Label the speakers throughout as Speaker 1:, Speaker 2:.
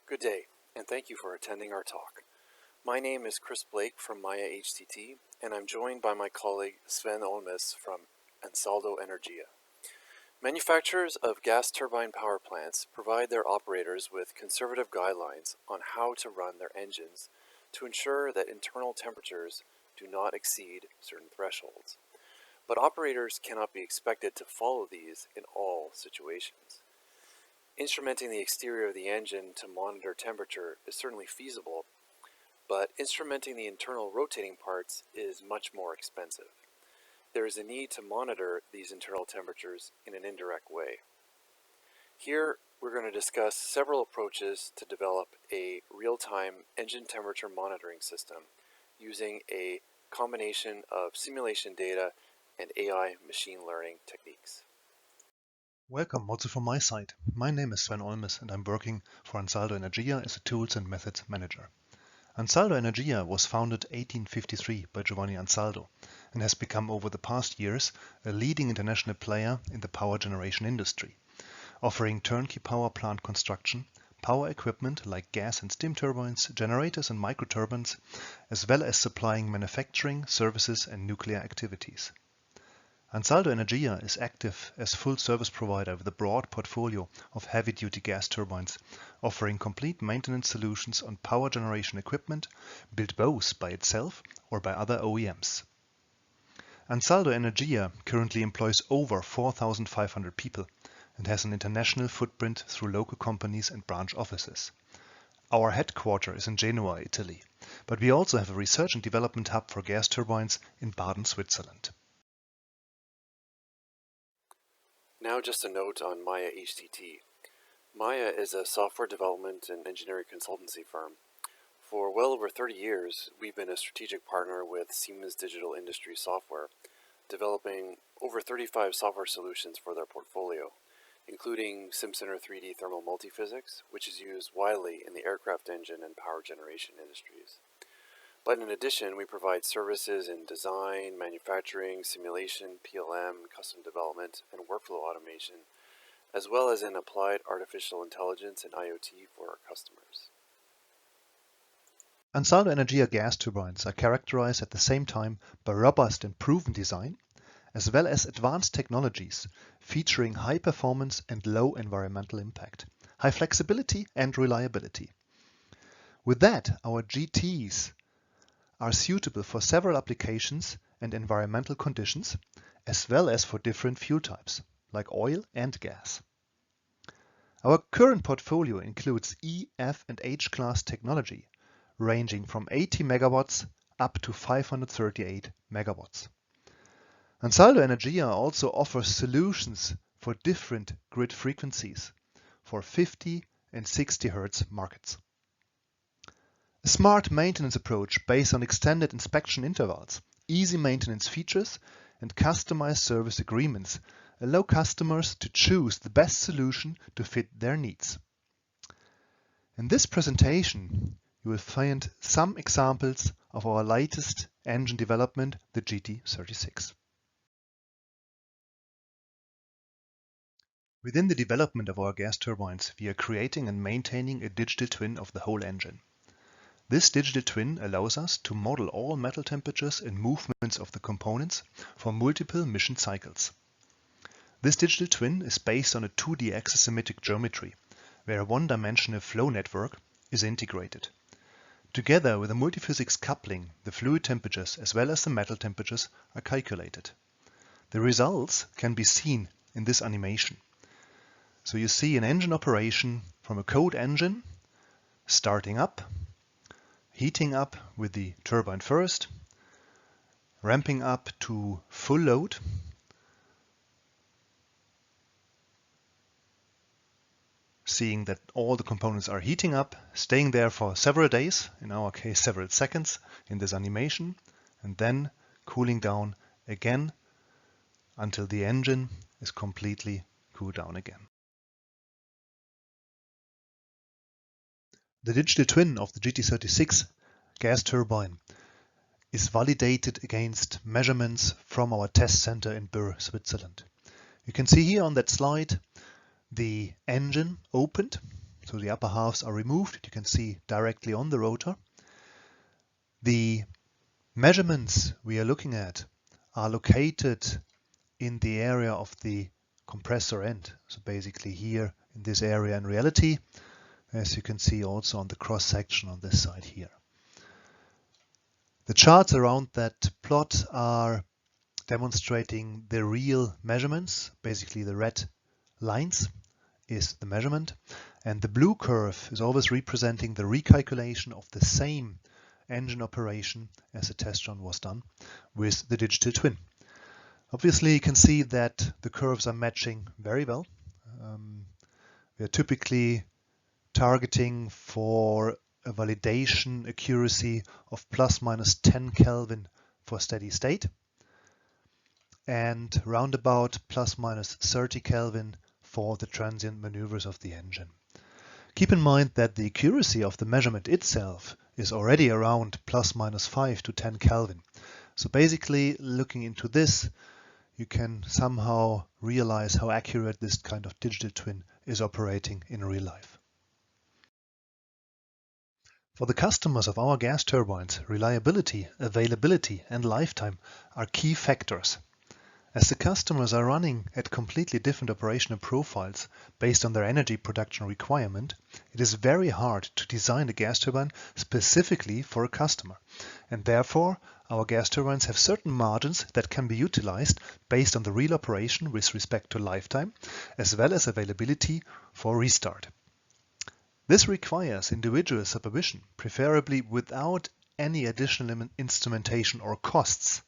Speaker 1: Good day, and thank you for attending our talk. My name is Chris Blake from Maya HTT, and I'm joined by my colleague Sven Olmes from Ansaldo Energia. Manufacturers of gas turbine power plants provide their operators with conservative guidelines on how to run their engines to ensure that internal temperatures do not exceed certain thresholds. But operators cannot be expected to follow these in all situations. Instrumenting the exterior of the engine to monitor temperature is certainly feasible, but instrumenting the internal rotating parts is much more expensive. There is a need to monitor these internal temperatures in an indirect way. Here, we're going to discuss several approaches to develop a real-time engine temperature monitoring system using a combination of simulation data and AI machine learning techniques.
Speaker 2: Welcome also from my side. My name is Sven Olmes and I'm working for Ansaldo Energia as a Tools and Methods Manager. Ansaldo Energia was founded 1853 by Giovanni Ansaldo and has become over the past years a leading international player in the power generation industry, offering turnkey power plant construction, power equipment like gas and steam turbines, generators and microturbines, as well as supplying manufacturing, services and nuclear activities. Ansaldo Energia is active as full service provider with a broad portfolio of heavy-duty gas turbines, offering complete maintenance solutions on power generation equipment built both by itself or by other OEMs. Ansaldo Energia currently employs over 4,500 people and has an international footprint through local companies and branch offices. Our headquarters is in Genoa, Italy, but we also have a research and development hub for gas turbines in Baden, Switzerland.
Speaker 1: Now just a note on Maya HTT. Maya is a software development and engineering consultancy firm. For well over 30 years, we've been a strategic partner with Siemens Digital Industry Software, developing over 35 software solutions for their portfolio, including SimCenter 3D Thermal Multiphysics, which is used widely in the aircraft engine and power generation industries. But in addition, we provide services in design, manufacturing, simulation, PLM, custom development, and workflow automation, as well as in applied artificial intelligence and IoT for our customers.
Speaker 2: Ansaldo Energia gas turbines are characterized at the same time by robust and proven design, as well as advanced technologies featuring high performance and low environmental impact, high flexibility and reliability. With that, our GTs are suitable for several applications and environmental conditions, as well as for different fuel types, like oil and gas. Our current portfolio includes E, F and H class technology, ranging from 80 megawatts up to 538 megawatts. Ansaldo Energia also offers solutions for different grid frequencies for 50 and 60 Hz markets. A smart maintenance approach based on extended inspection intervals, easy maintenance features, and customized service agreements allow customers to choose the best solution to fit their needs. In this presentation, you will find some examples of our latest engine development, the GT36. Within the development of our gas turbines, we are creating and maintaining a digital twin of the whole engine. This digital twin allows us to model all metal temperatures and movements of the components for multiple mission cycles. This digital twin is based on a 2D axisymmetric geometry, where a one-dimensional flow network is integrated. Together with a multiphysics coupling, the fluid temperatures as well as the metal temperatures are calculated. The results can be seen in this animation. So you see an engine operation from a cold engine starting up, heating up with the turbine first, ramping up to full load, seeing that all the components are heating up, staying there for several days, in our case several seconds in this animation, and then cooling down again until the engine is completely cooled down again. The digital twin of the GT36 gas turbine is validated against measurements from our test center in Bure, Switzerland. You can see here on that slide the engine opened, so the upper halves are removed. You can see directly on the rotor. The measurements we are looking at are located in the area of the compressor end. So basically here in this area in reality, as you can see also on the cross section on this side here. The charts around that plot are demonstrating the real measurements. Basically the red lines is the measurement, and the blue curve is always representing the recalculation of the same engine operation as the test run was done with the digital twin. Obviously you can see that the curves are matching very well. We are typically targeting for a validation accuracy of plus minus 10 Kelvin for steady state and round about plus minus 30 Kelvin for the transient maneuvers of the engine. Keep in mind that the accuracy of the measurement itself is already around plus minus 5 to 10 Kelvin. So basically looking into this, you can somehow realize how accurate this kind of digital twin is operating in real life. For the customers of our gas turbines, reliability, availability and lifetime are key factors. As the customers are running at completely different operational profiles based on their energy production requirement, it is very hard to design a gas turbine specifically for a customer. And therefore, our gas turbines have certain margins that can be utilized based on the real operation with respect to lifetime, as well as availability for restart. This requires individual supervision, preferably without any additional instrumentation or costs.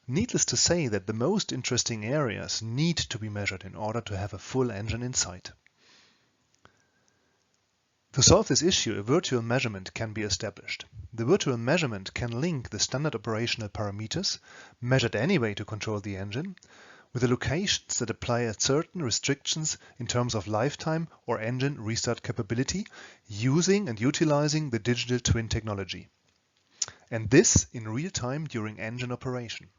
Speaker 2: Needless to say that the most interesting areas need to be measured in order to have a full engine in sight. To solve this issue, a virtual measurement can be established. The virtual measurement can link the standard operational parameters, measured anyway to control the engine, with the locations that apply certain restrictions in terms of lifetime or engine restart capability, using and utilizing the digital twin technology. And this in real time during engine operation.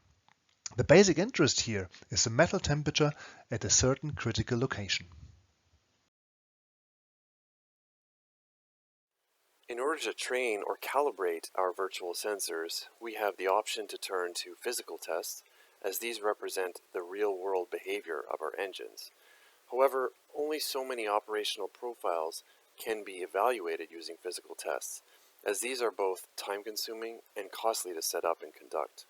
Speaker 2: The basic interest here is the metal temperature at a certain critical location.
Speaker 1: In order to train or calibrate our virtual sensors, we have the option to turn to physical tests, as these represent the real-world behavior of our engines. However, only so many operational profiles can be evaluated using physical tests, as these are both time-consuming and costly to set up and conduct.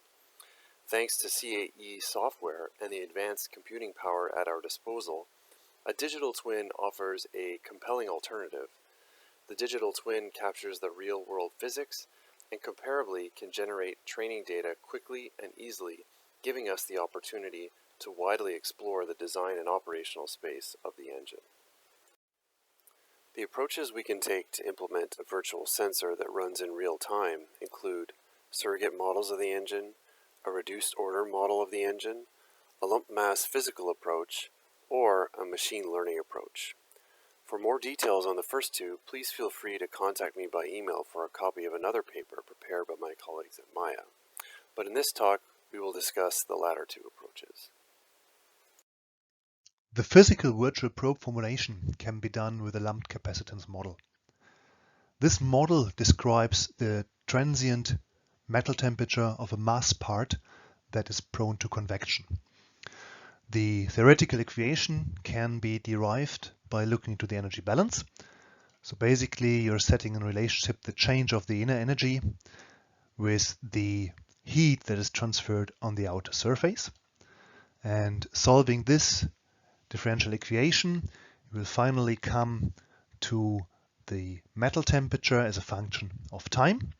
Speaker 1: Thanks to CAE software and the advanced computing power at our disposal, a digital twin offers a compelling alternative. The digital twin captures the real-world physics and comparably can generate training data quickly and easily, giving us the opportunity to widely explore the design and operational space of the engine. The approaches we can take to implement a virtual sensor that runs in real time include surrogate models of the engine, a reduced order model of the engine, a lump mass physical approach, or a machine learning approach. For more details on the first two, please feel free to contact me by email for a copy of another paper prepared by my colleagues at Maya. But in this talk, we will discuss the latter two approaches.
Speaker 2: The physical virtual probe formulation can be done with a lumped capacitance model. This model describes the transient metal temperature of a mass part that is prone to convection. The theoretical equation can be derived by looking to the energy balance. So basically you're setting in relationship the change of the inner energy with the heat that is transferred on the outer surface. And solving this differential equation, you will finally come to the metal temperature as a function of time,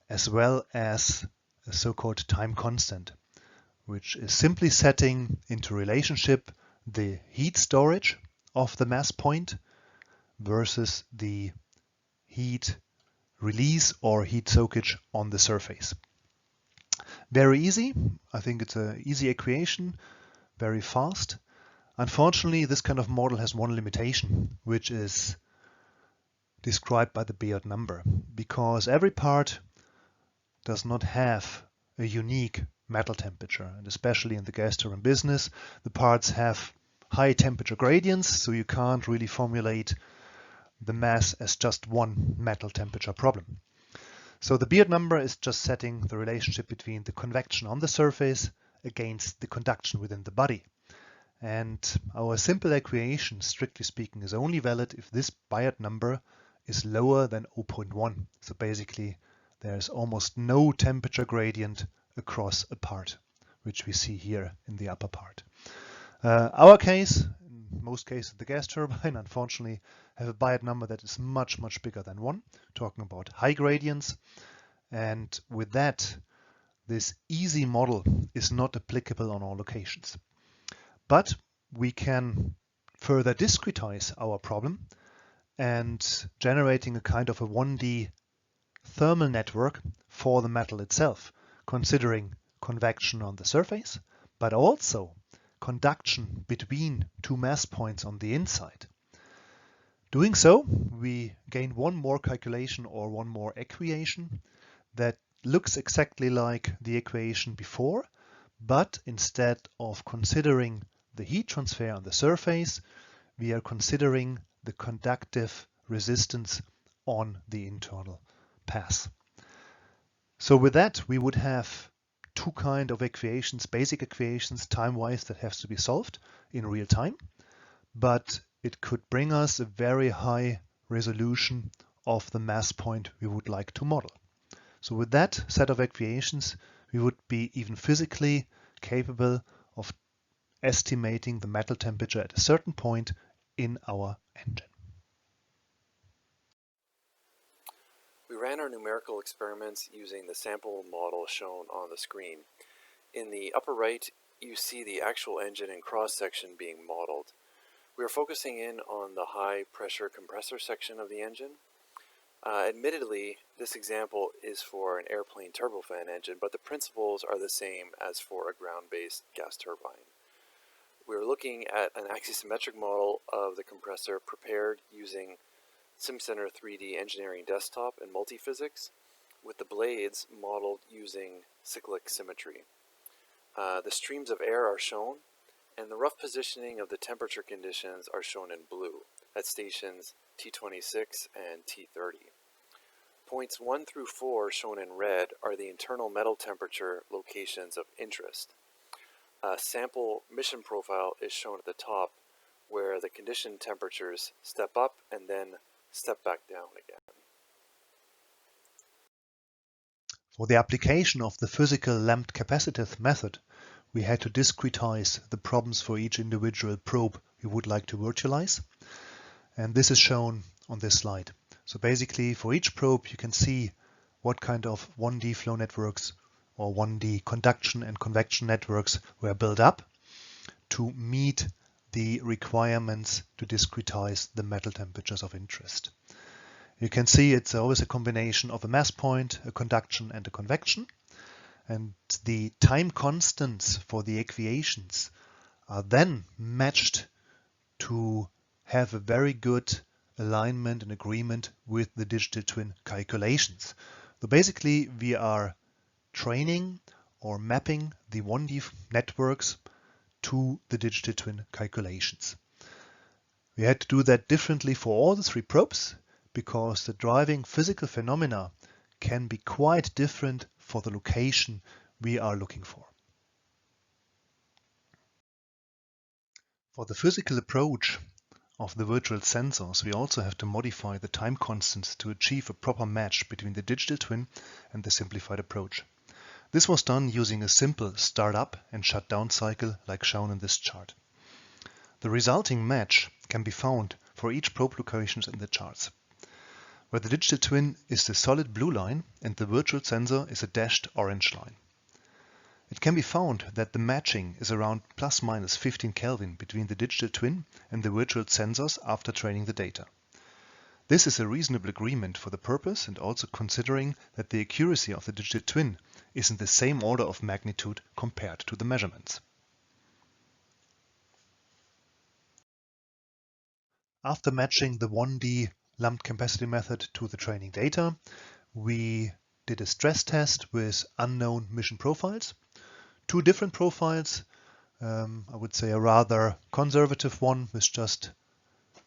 Speaker 2: as well as a so-called time constant, which is simply setting into relationship the heat storage of the mass point versus the heat release or heat soakage on the surface. Very easy. I think it's an easy equation, very fast. Unfortunately, this kind of model has one limitation, which is described by the Biot number, because every part does not have a unique metal temperature, and especially in the gas turbine business, the parts have high temperature gradients, so you can't really formulate the mass as just one metal temperature problem. So the Beard number is just setting the relationship between the convection on the surface against the conduction within the body. And our simple equation, strictly speaking, is only valid if this Beard number is lower than 0.1. So basically, there's almost no temperature gradient across a part, which we see here in the upper part. Our case, in most cases the gas turbine, unfortunately, have a Beard number that is much, much bigger than 1, talking about high gradients. And with that, this easy model is not applicable on all locations. But we can further discretize our problem and generating a kind of a 1D thermal network for the metal itself, considering convection on the surface, but also conduction between two mass points on the inside. Doing so, we gain one more calculation or one more equation that looks exactly like the equation before, but instead of considering the heat transfer on the surface, we are considering the conductive resistance on the internal pass. So with that, we would have two kind of equations, basic equations, time-wise, that has to be solved in real time, but it could bring us a very high resolution of the mass point we would like to model. So with that set of equations, we would be even physically capable of estimating the metal temperature at a certain point in our engine.
Speaker 1: We ran our numerical experiments using the sample model shown on the screen. In the upper right, you see the actual engine and cross-section being modeled. We are focusing in on the high-pressure compressor section of the engine. Admittedly, this example is for an airplane turbofan engine, but the principles are the same as for a ground-based gas turbine. We are looking at an axisymmetric model of the compressor prepared using SimCenter 3D engineering desktop and multiphysics, with the blades modeled using cyclic symmetry. The streams of air are shown, and the rough positioning of the temperature conditions are shown in blue at stations T26 and T30. Points 1 through 4 shown in red are the internal metal temperature locations of interest. A sample mission profile is shown at the top, where the condition temperatures step up and then step back down again.
Speaker 2: For the application of the physical lamped capacitive method, we had to discretize the problems for each individual probe we would like to virtualize. And this is shown on this slide. So basically, for each probe, you can see what kind of 1D flow networks or 1D conduction and convection networks were built up to meet the requirements to discretize the metal temperatures of interest. You can see it's always a combination of a mass point, a conduction, and a convection. And the time constants for the equations are then matched to have a very good alignment and agreement with the digital twin calculations. So basically, we are training or mapping the 1D networks to the digital twin calculations. We had to do that differently for all the three probes because the driving physical phenomena can be quite different for the location we are looking for. For the physical approach of the virtual sensors, we also have to modify the time constants to achieve a proper match between the digital twin and the simplified approach. This was done using a simple start-up and shut-down cycle like shown in this chart. The resulting match can be found for each probe locations in the charts, where the digital twin is the solid blue line and the virtual sensor is a dashed orange line. It can be found that the matching is around plus minus 15 Kelvin between the digital twin and the virtual sensors after training the data. This is a reasonable agreement for the purpose and also considering that the accuracy of the digital twin is in the same order of magnitude compared to the measurements. After matching the 1D lumped capacity method to the training data, we did a stress test with unknown mission profiles. Two different profiles, I would say a rather conservative one with just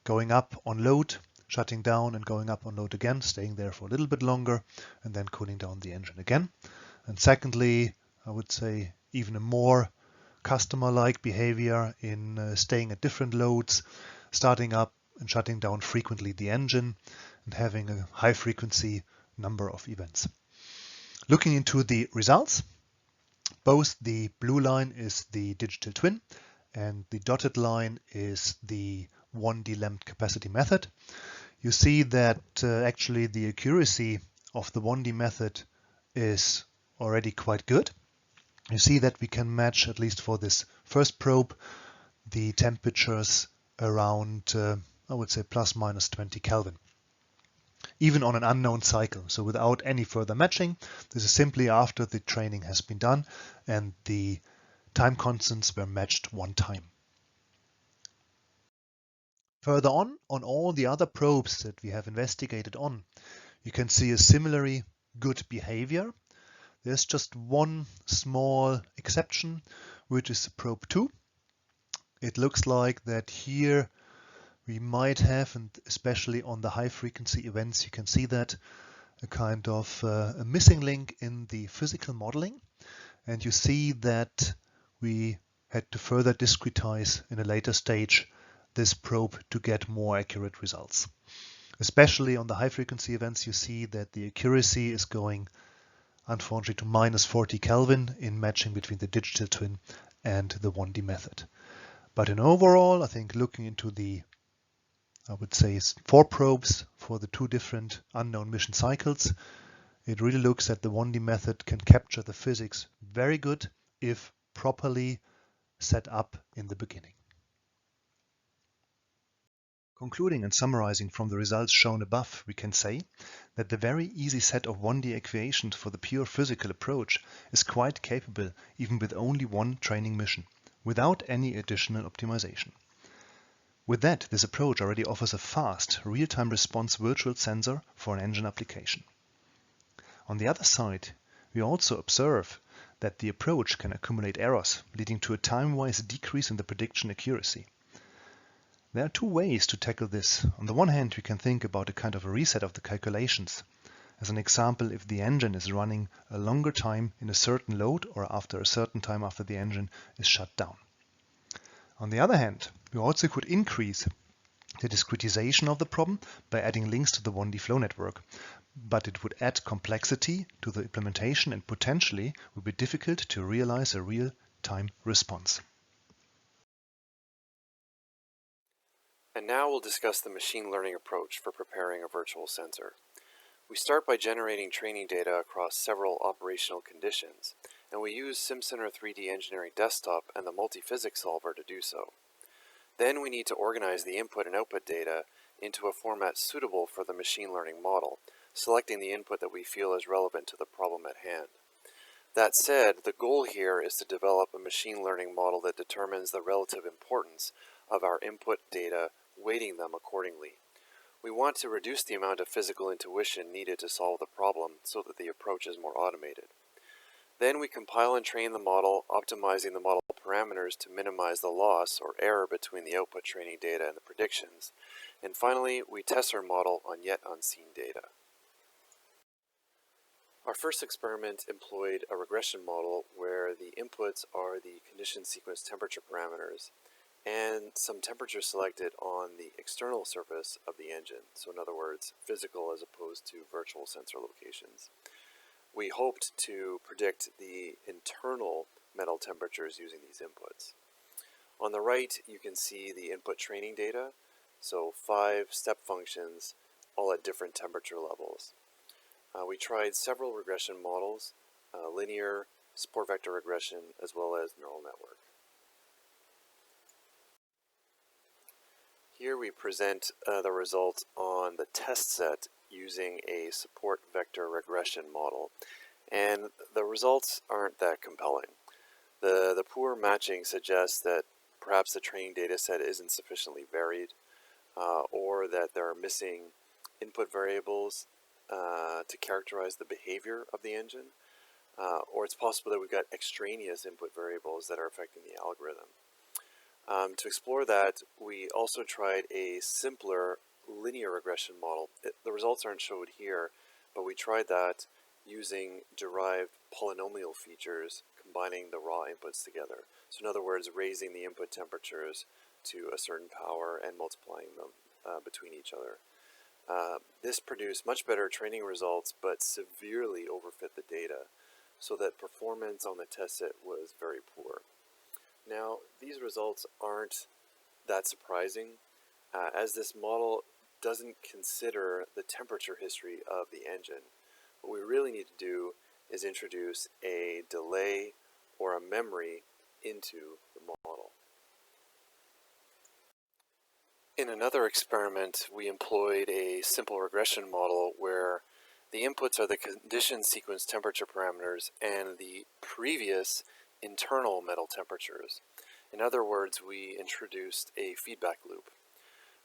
Speaker 2: going up on load shutting down and going up on load again, staying there for a little bit longer, and then cooling down the engine again. And secondly, I would say even a more customer-like behavior in staying at different loads, starting up and shutting down frequently the engine, and having a high frequency number of events. Looking into the results, both the blue line is the digital twin and the dotted line is the 1D lamped capacity method. You see that actually the accuracy of the 1D method is already quite good. You see that we can match, at least for this first probe, the temperatures around, I would say, plus minus 20 Kelvin. Even on an unknown cycle, so without any further matching. This is simply after the training has been done and the time constants were matched one time. Further on all the other probes that we have investigated on, you can see a similarly good behavior. There's just one small exception, which is probe 2. It looks like that here we might have, and especially on the high frequency events, you can see that a kind of a missing link in the physical modeling. And you see that we had to further discretize in a later stage this probe to get more accurate results. Especially on the high frequency events, you see that the accuracy is going, unfortunately, to minus 40 Kelvin in matching between the digital twin and the 1D method. But in overall, I think looking into the, I would say, 4 probes for the 2 different unknown mission cycles, it really looks that the 1D method can capture the physics very good if properly set up in the beginning. Concluding and summarizing from the results shown above, we can say that the very easy set of 1D equations for the pure physical approach is quite capable even with only one training mission, without any additional optimization. With that, this approach already offers a fast, real-time response virtual sensor for an engine application. On the other side, we also observe that the approach can accumulate errors, leading to a time-wise decrease in the prediction accuracy. There are 2 ways to tackle this. On the one hand, we can think about a kind of a reset of the calculations. As an example, if the engine is running a longer time in a certain load or after a certain time after the engine is shut down. On the other hand, we also could increase the discretization of the problem by adding links to the 1D flow network, but it would add complexity to the implementation and potentially would be difficult to realize a real-time response.
Speaker 1: And now we'll discuss the machine learning approach for preparing a virtual sensor. We start by generating training data across several operational conditions, and we use SimCenter 3D Engineering Desktop and the Multiphysics Solver to do so. Then we need to organize the input and output data into a format suitable for the machine learning model, selecting the input that we feel is relevant to the problem at hand. That said, the goal here is to develop a machine learning model that determines the relative importance of our input data, weighting them accordingly. We want to reduce the amount of physical intuition needed to solve the problem so that the approach is more automated. Then we compile and train the model, optimizing the model parameters to minimize the loss or error between the output training data and the predictions. And finally, we test our model on yet unseen data. Our first experiment employed a regression model where the inputs are the condition sequence temperature parameters and some temperature selected on the external surface of the engine. So in other words, physical as opposed to virtual sensor locations. We hoped to predict the internal metal temperatures using these inputs. On the right, you can see the input training data, so 5 step functions, all at different temperature levels. We tried several regression models, linear, support vector regression, as well as neural network. Here we present the results on the test set using a support vector regression model, and the results aren't that compelling. The poor matching suggests that perhaps the training data set isn't sufficiently varied, or that there are missing input variables to characterize the behavior of the engine, or it's possible that we've got extraneous input variables that are affecting the algorithm. To explore that, we also tried a simpler linear regression model. The results aren't showed here, but we tried that using derived polynomial features combining the raw inputs together. So in other words, raising the input temperatures to a certain power and multiplying them between each other. This produced much better training results, but severely overfit the data, so that performance on the test set was very poor. Now, these results aren't that surprising, as this model doesn't consider the temperature history of the engine. What we really need to do is introduce a delay or a memory into the model. In another experiment, we employed a simple regression model where the inputs are the condition sequence temperature parameters and the previous internal metal temperatures. In other words, we introduced a feedback loop.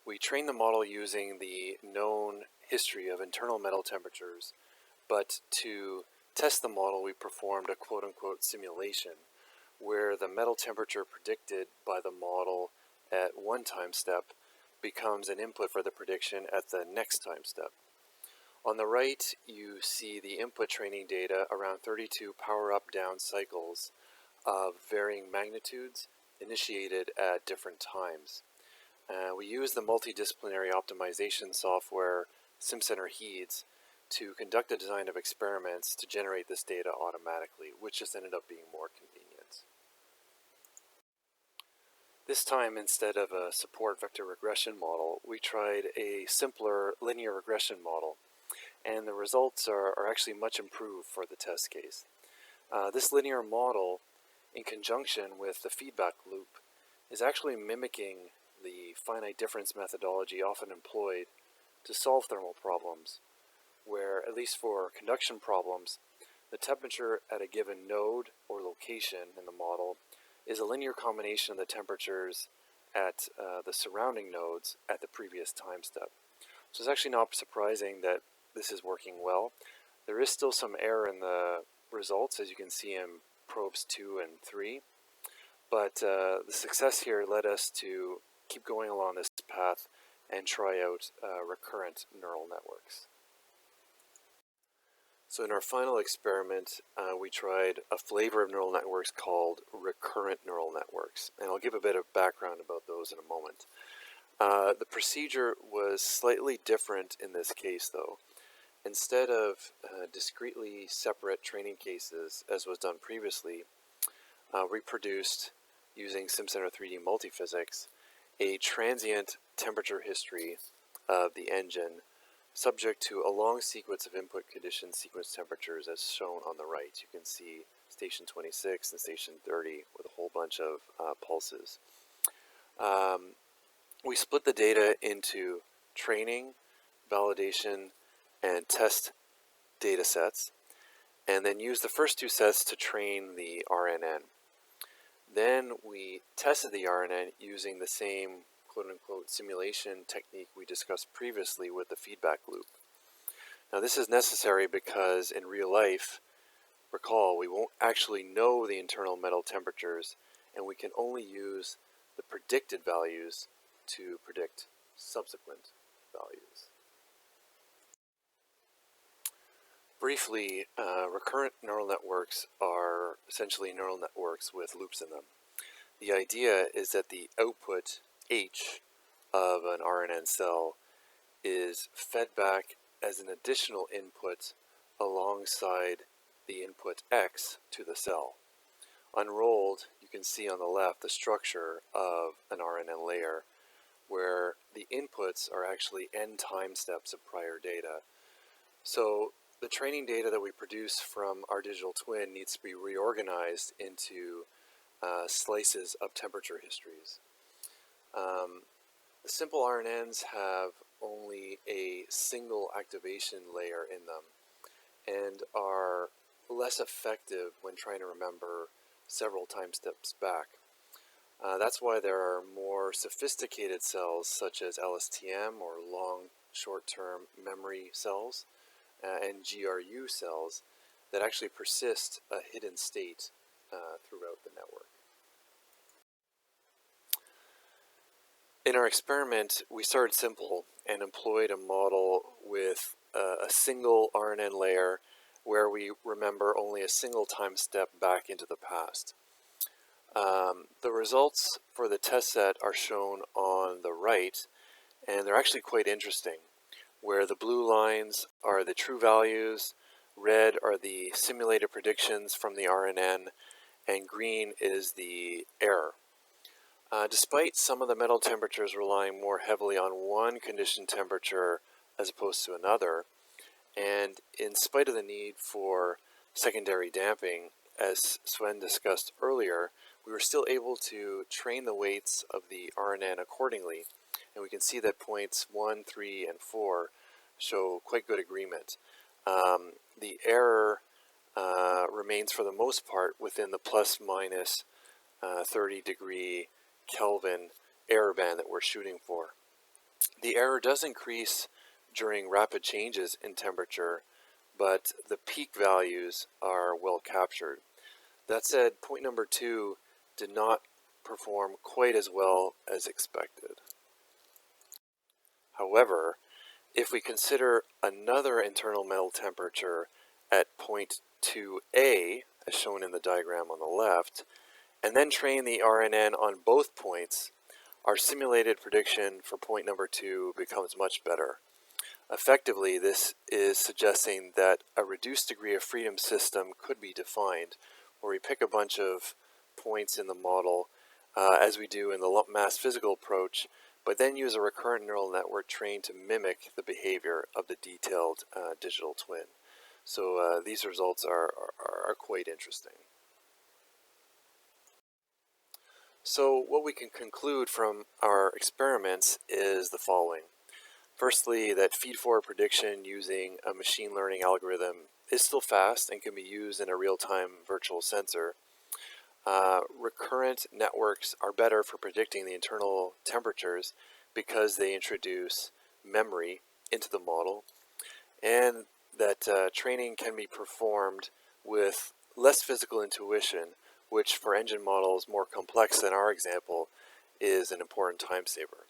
Speaker 1: We trained the model using the known history of internal metal temperatures, but to test the model, we performed a quote-unquote simulation where the metal temperature predicted by the model at one time step becomes an input for the prediction at the next time step. On the right, you see the input training data around 32 power up-down cycles of varying magnitudes initiated at different times. We use the multidisciplinary optimization software SimCenter HEEDS to conduct a design of experiments to generate this data automatically, which just ended up being more convenient. This time, instead of a support vector regression model, we tried a simpler linear regression model, and the results are actually much improved for the test case. This linear model, in conjunction with the feedback loop, is actually mimicking the finite difference methodology often employed to solve thermal problems, where, at least for conduction problems, the temperature at a given node or location in the model is a linear combination of the temperatures at the surrounding nodes at the previous time step. So it's actually not surprising that this is working well. There is still some error in the results, as you can see in probes 2 and 3, but the success here led us to keep going along this path and try out recurrent neural networks. So in our final experiment, we tried a flavor of neural networks called recurrent neural networks, and I'll give a bit of background about those in a moment. The procedure was slightly different in this case, though. Instead of discretely separate training cases, as was done previously, we produced, using SimCenter 3D Multiphysics, a transient temperature history of the engine subject to a long sequence of input condition sequence temperatures as shown on the right. You can see station 26 and station 30 with a whole bunch of pulses. We split the data into training, validation, and test data sets, and then used the first two sets to train the RNN. Then we tested the RNN using the same quote-unquote simulation technique we discussed previously with the feedback loop. Now this is necessary because in real life, recall, we won't actually know the internal metal temperatures, and we can only use the predicted values to predict subsequent values. Briefly, recurrent neural networks are essentially neural networks with loops in them. The idea is that the output H of an RNN cell is fed back as an additional input alongside the input X to the cell. Unrolled, you can see on the left the structure of an RNN layer where the inputs are actually n time steps of prior data. So the training data that we produce from our digital twin needs to be reorganized into slices of temperature histories. The simple RNNs have only a single activation layer in them and are less effective when trying to remember several time steps back. That's why there are more sophisticated cells such as LSTM or long short-term memory cells and GRU cells that actually persist a hidden state throughout the network. In our experiment, we started simple and employed a model with a single RNN layer where we remember only a single time step back into the past. The results for the test set are shown on the right, and they're actually quite interesting, where the blue lines are the true values, red are the simulated predictions from the RNN, and green is the error. Despite some of the metal temperatures relying more heavily on one conditioned temperature as opposed to another, and in spite of the need for secondary damping, as Sven discussed earlier, we were still able to train the weights of the RNN accordingly, and we can see that points 1, 3, and 4 show quite good agreement. The error remains for the most part within the plus minus 30 degree Kelvin error band that we're shooting for. The error does increase during rapid changes in temperature, but the peak values are well captured. That said, point number 2 did not perform quite as well as expected. However, if we consider another internal metal temperature at point 2A, as shown in the diagram on the left, and then train the RNN on both points, our simulated prediction for point number 2 becomes much better. Effectively, this is suggesting that a reduced degree of freedom system could be defined, where we pick a bunch of points in the model, as we do in the lump mass physical approach, but then use a recurrent neural network trained to mimic the behavior of the detailed digital twin. So these results are quite interesting. So what we can conclude from our experiments is the following. Firstly, that feed-forward prediction using a machine learning algorithm is still fast and can be used in a real-time virtual sensor. Recurrent networks are better for predicting the internal temperatures because they introduce memory into the model, and that training can be performed with less physical intuition, which for engine models more complex than our example is an important time saver.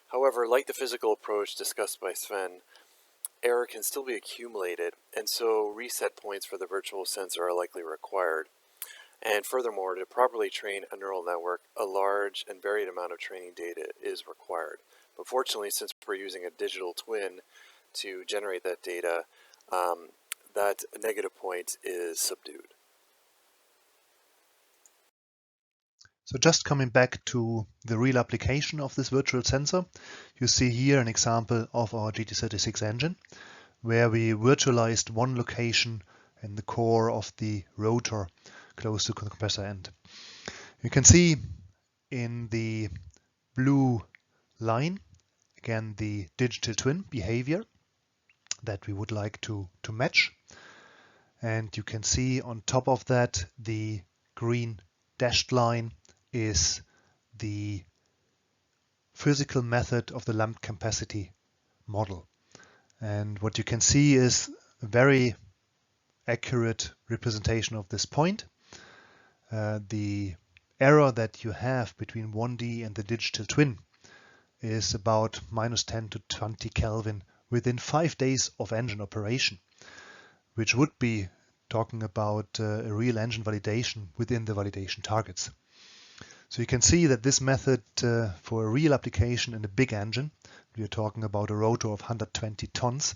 Speaker 1: However, like the physical approach discussed by Sven, error can still be accumulated, and so reset points for the virtual sensor are likely required. And furthermore, to properly train a neural network, a large and varied amount of training data is required. But fortunately, since we're using a digital twin to generate that data, that negative point is subdued.
Speaker 2: So just coming back to the real application of this virtual sensor, you see here an example of our GT36 engine, where we virtualized one location in the core of the rotor close to the compressor end. You can see in the blue line, again, the digital twin behavior that we would like to match. And you can see on top of that, the green dashed line is the physical method of the lump capacity model. And what you can see is a very accurate representation of this point. The error that you have between 1D and the digital twin is about minus 10 to 20 Kelvin within 5 days of engine operation, which would be talking about a real engine validation within the validation targets. So you can see that this method for a real application in a big engine, we are talking about a rotor of 120 tons,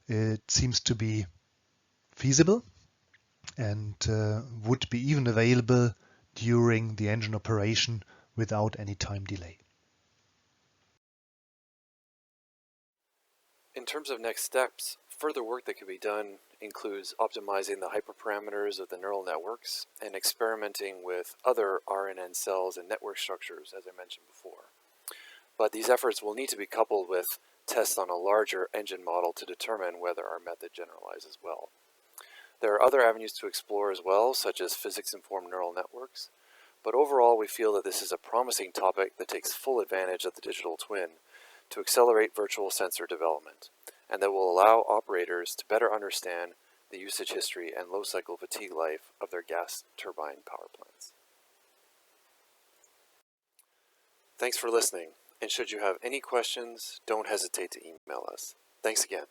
Speaker 2: it seems to be feasible and would be even available during the engine operation without any time delay.
Speaker 1: In terms of next steps, further work that can be done includes optimizing the hyperparameters of the neural networks and experimenting with other RNN cells and network structures, as I mentioned before. But these efforts will need to be coupled with tests on a larger engine model to determine whether our method generalizes well. There are other avenues to explore as well, such as physics-informed neural networks, but overall we feel that this is a promising topic that takes full advantage of the digital twin to accelerate virtual sensor development, and that will allow operators to better understand the usage history and low cycle fatigue life of their gas turbine power plants. Thanks for listening, And should you have any questions, don't hesitate to email us. Thanks again.